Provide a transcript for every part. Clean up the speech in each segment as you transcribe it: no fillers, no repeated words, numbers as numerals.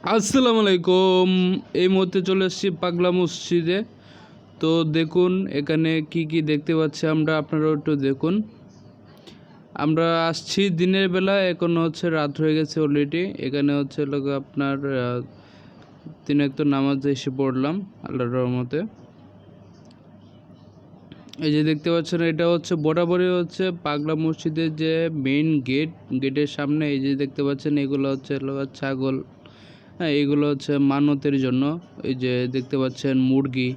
আসসালামু আলাইকুম। এই মুহূর্তে চলে এসেছি পাগলা মসজিদে। তো দেখুন এখানে কি কি দেখতে পাচ্ছি আমরা, আপনারাও একটু দেখুন। আমরা আসছি দিনের বেলা, এখন হচ্ছে রাত হয়ে গেছে অলরেডি। এখানে হচ্ছে লোক আপনার 3 ওয়াক্ত নামাজ এসে পড়লাম আল্লাহর রহমতে। এই যে দেখতে পাচ্ছেন, এটা হচ্ছে বরাবরই হচ্ছে পাগলা মসজিদের যে মেইন গেটের সামনে। এই যে দেখতে পাচ্ছেন, এগুলো হচ্ছে ছাগল। হ্যাঁ, এইগুলো হচ্ছে মানতের জন্য। এই যে দেখতে পাচ্ছেন মুরগি,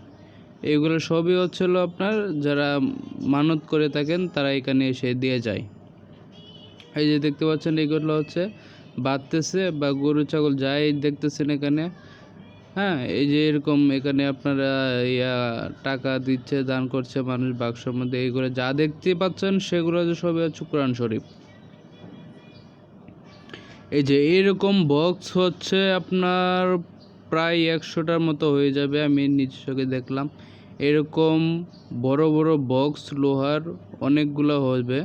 এইগুলো সবই হচ্ছিল আপনার যারা মানত করে থাকেন তারা এখানে এসে দিয়ে যায়। এই যে দেখতে পাচ্ছেন, এগুলো হচ্ছে বাঁধতেছে বা গরু ছাগল যাই দেখতেছেন এখানে। হ্যাঁ, এই যে এরকম এখানে আপনারা টাকা দিচ্ছে, দান করছে মানুষ বাক্সর মধ্যে। এইগুলো যা দেখতে পাচ্ছেন সেগুলো সবই হচ্ছে কোরআন শরীফ। এই যে এইরকম বক্স হচ্ছে আপনার প্রায় 100টার মতো হয়ে যাবে, আমি নিজ চোখে দেখলাম। এরকম বড় বড় বক্স লোহার অনেকগুলো হবে।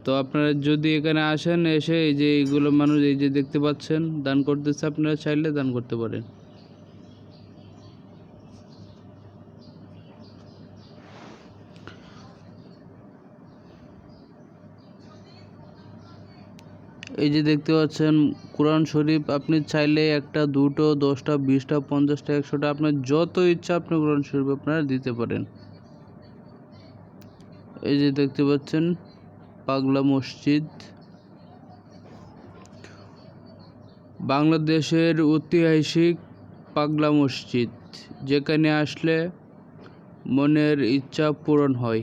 তো আপনারা যদি এখানে আসেন, এসে এই যে এইগুলো মানুষ এই যে দেখতে পাচ্ছেন দান করতেছে, আপনারা চাইলে দান করতে পারেন। এই যে দেখতে পাচ্ছেন কোরআন শরীফ, আপনি চাইলে একটা, দুটো, 10টা, 20টা, 50টা, 100টা, আপনার যত ইচ্ছা আপনি কোরআন শরীফ আপনারা দিতে পারেন। এই যে দেখতে পাচ্ছেন পাগলা মসজিদ, বাংলাদেশের ঐতিহাসিক পাগলা মসজিদ, যেখানে আসলে মনের ইচ্ছা পূরণ হয়।